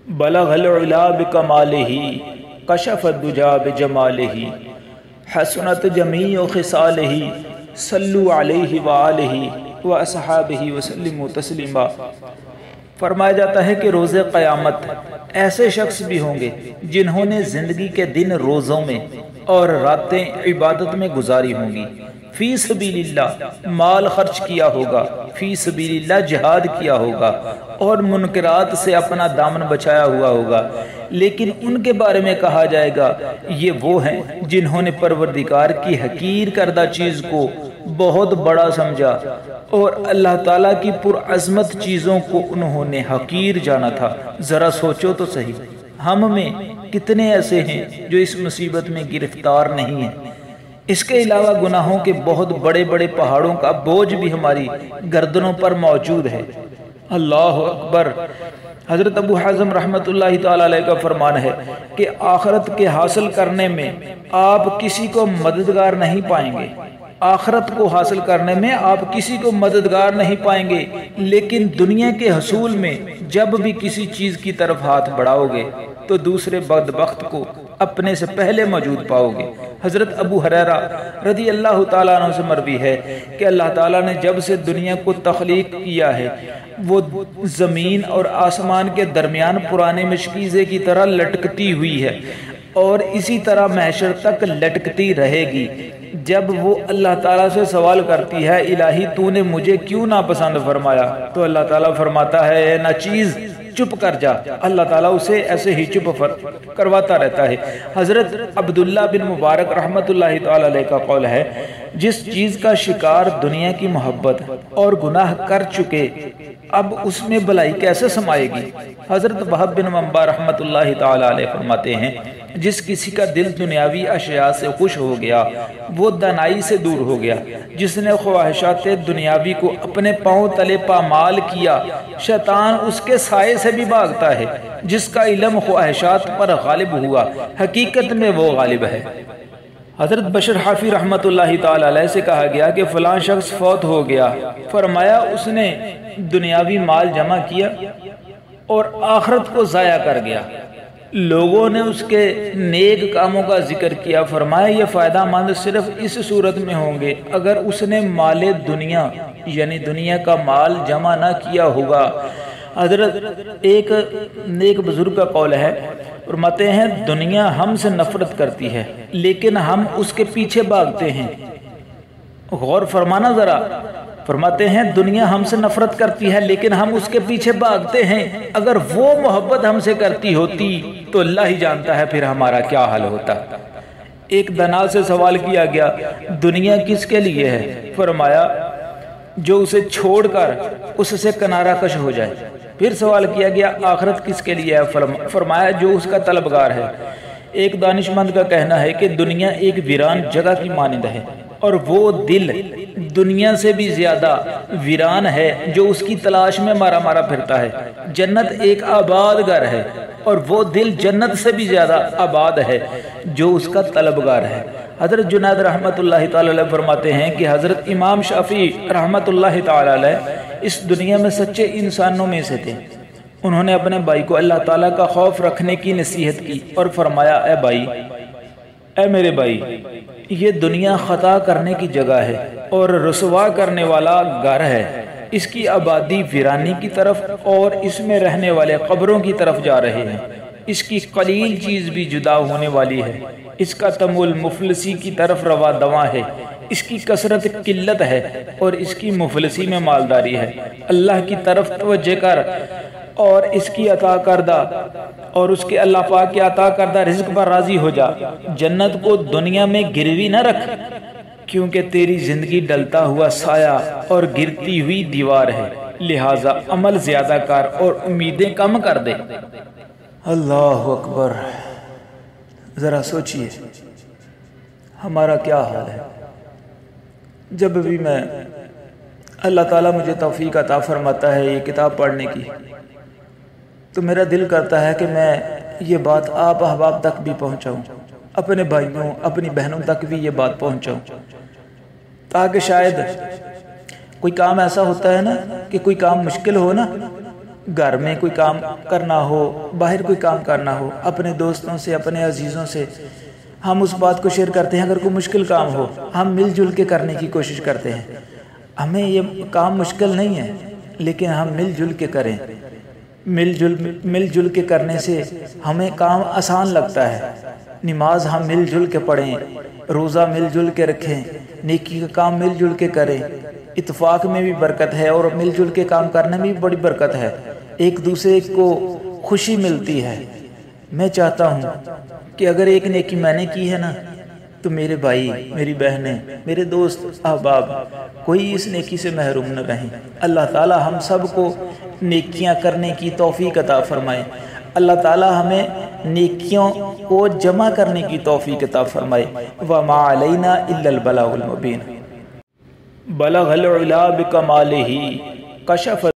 بلغ العلا بکمالہ کشف الدجا بجمالہ حسنت جمیع خصالہ صلوا علیہ وآلہ واصحابہ وسلموا تسلیما۔ فرمایا جاتا ہے کہ روز قیامت ایسے شخص بھی ہوں گے جنہوں نے زندگی کے دن روزوں میں اور راتیں عبادت میں گزاری ہوں گی، فی سبیل اللہ مال خرچ کیا ہوگا، فی سبیل اللہ جہاد کیا ہوگا اور منکرات سے اپنا دامن بچایا ہوا ہوگا، لیکن ان کے بارے میں کہا جائے گا یہ وہ ہیں جنہوں نے پروردگار کی حقیر کردہ چیز کو بہت بڑا سمجھا اور اللہ تعالیٰ کی پرعظمت چیزوں کو انہوں نے حقیر جانا تھا۔ ذرا سوچو تو صحیح، ہم میں کتنے ایسے ہیں جو اس مصیبت میں گرفتار نہیں ہیں؟ اس کے علاوہ گناہوں کے بہت بڑے بڑے پہاڑوں کا بوجھ بھی ہماری گردنوں پر موجود ہے۔ اللہ اکبر۔ حضرت ابو حازم رحمۃ اللہ تعالی علیہ کا فرمان ہے کہ آخرت کے حاصل کرنے میں آپ کسی کو مددگار نہیں پائیں گے، آخرت کو حاصل کرنے میں آپ کسی کو مددگار نہیں پائیں گے، لیکن دنیا کے حصول میں جب بھی کسی چیز کی طرف ہاتھ بڑھاؤ گے تو دوسرے بدبخت کو اپنے سے پہلے موجود پاؤ گے۔ حضرت ابو ہریرہ رضی اللہ تعالیٰ عنہ سے مروی ہے کہ اللہ تعالیٰ نے جب سے دنیا کو تخلیق کیا ہے وہ زمین اور آسمان کے درمیان پرانے مشکیزے کی طرح لٹکتی ہوئی ہے اور اسی طرح محشر تک لٹکتی رہے گی۔ جب وہ اللہ تعالیٰ سے سوال کرتی ہے الہی تو نے مجھے کیوں ناپسند فرمایا، تو اللہ تعالیٰ فرماتا ہے اے ناچیز چپ کر جا۔ اللہ تعالیٰ اسے ایسے ہی چپ کرواتا رہتا ہے۔ حضرت عبداللہ بن مبارک رحمۃ اللہ تعالی علیہ کا قول ہے جس چیز کا شکار دنیا کی محبت اور گناہ کر چکے اب اس میں بلائی کیسے سمائے گی؟ حضرت وہب بن منبع رحمۃ اللہ تعالی علیہ فرماتے ہیں جس کسی کا دل دنیاوی اشیاء سے خوش ہو گیا وہ دانائی سے دور ہو گیا، جس نے خواہشات دنیاوی کو اپنے پاؤں تلے پامال کیا شیطان اس کے سائے سے بھی بھاگتا ہے، جس کا علم خواہشات پر غالب ہوا حقیقت میں وہ غالب ہے۔ حضرت بشر حافی رحمۃ اللہ تعالی علیہ سے کہا گیا کہ فلاں شخص فوت ہو گیا، فرمایا اس نے دنیاوی مال جمع کیا اور آخرت کو ضائع کر گیا۔ لوگوں نے اس کے نیک کاموں کا ذکر کیا، فرمایا یہ فائدہ مند صرف اس صورت میں ہوں گے اگر اس نے مال دنیا یعنی دنیا کا مال جمع نہ کیا ہوگا۔ حضرت ایک نیک بزرگ کا قول ہے، فرماتے ہیں دنیا ہم سے نفرت کرتی ہے لیکن ہم اس کے پیچھے بھاگتے ہیں۔ غور فرمانا ذرا، فرماتے ہیں دنیا ہم سے نفرت کرتی ہے لیکن ہم اس کے پیچھے بھاگتے ہیں، اگر وہ محبت ہم سے کرتی ہوتی تو اللہ ہی جانتا ہے پھر ہمارا کیا حال ہوتا۔ ایک دنا سے سوال کیا گیا دنیا کس کے لیے ہے؟ فرمایا جو اسے چھوڑ کر اس سے کنارہ کش ہو جائے۔ پھر سوال کیا گیا آخرت کس کے لیے ہے؟ فرمایا جو اس کا طلبگار ہے۔ ایک دانش مند کا کہنا ہے کہ دنیا ایک ویران جگہ کی مانند ہے اور وہ دل دنیا سے بھی زیادہ ویران ہے جو اس کی تلاش میں مارا مارا پھرتا ہے۔ جنت ایک آباد گھر ہے اور وہ دل جنت سے بھی زیادہ آباد ہے جو اس کا طلبگار ہے۔ حضرت جنید رحمۃ اللہ تعالی علیہ فرماتے ہیں کہ حضرت امام شافعی رحمۃ اللہ تعالی علیہ اس دنیا میں سچے انسانوں میں سے تھے۔ انہوں نے اپنے بھائی کو اللہ تعالیٰ کا خوف رکھنے کی نصیحت کی اور فرمایا اے بھائی، اے میرے بھائی، یہ دنیا خطا کرنے کی جگہ ہے اور رسوا کرنے والا گھر ہے، اس کی آبادی ویرانی کی طرف اور اس میں رہنے والے قبروں کی طرف جا رہے ہیں، اس کی قلیل چیز بھی جدا ہونے والی ہے، اس کا تمول مفلسی کی طرف روا دواں ہے، اس کی کثرت قلت ہے اور اس کی مفلسی میں مالداری ہے۔ اللہ کی طرف توجہ کر اور اس کی عطا کردہ اور اس کے اللہ پاک کے عطا کردہ رزق پر راضی ہو جا۔ جنت کو دنیا میں گروی نہ رکھ کیونکہ تیری زندگی ڈلتا ہوا سایہ اور گرتی ہوئی دیوار ہے، لہٰذا عمل زیادہ کر اور امیدیں کم کر دے۔ اللہ اکبر۔ ذرا سوچئے ہمارا کیا حال ہے۔ جب بھی میں اللہ تعالیٰ مجھے توفیق عطا فرماتا ہے یہ کتاب پڑھنے کی تو میرا دل کرتا ہے کہ میں یہ بات آپ احباب تک بھی پہنچاؤں، اپنے بھائیوں اپنی بہنوں تک بھی یہ بات پہنچاؤں، تاکہ شاید کوئی کام ایسا ہوتا ہے نا کہ کوئی کام مشکل ہو نا گھر میں کوئی کام کرنا ہو، باہر کوئی کام کرنا ہو، اپنے دوستوں سے، اپنے عزیزوں سے ہم اس بات کو شیئر کرتے ہیں۔ اگر کوئی مشکل کام ہو ہم مل جل کے کرنے کی کوشش کرتے ہیں۔ ہمیں یہ کام مشکل نہیں ہے لیکن ہم مل جل کے کریں۔ مل جل کے کرنے سے ہمیں کام آسان لگتا ہے۔ نماز ہم مل جل کے پڑھیں، روزہ مل جل کے رکھیں، نیکی کا کام مل جل کے کریں۔ اتفاق میں بھی برکت ہے اور مل جل کے کام کرنے میں بھی بڑی برکت ہے، ایک دوسرے کو خوشی ملتی ہے۔ میں چاہتا ہوں کہ اگر ایک نیکی میں نے کی ہے نا تو میرے بھائی، میری بہنیں، میرے دوست احباب کوئی اس نیکی سے محروم نہ رہیں۔ اللہ تعالی ہم سب کو نیکیاں کرنے کی توفیق عطا فرمائے۔ اللہ تعالی ہمیں نیکیوں کو جمع کرنے کی توفیق عطا فرمائے۔ وما علینا الا البلاغ المبین۔ بلغ العلا بکمالہ، کشف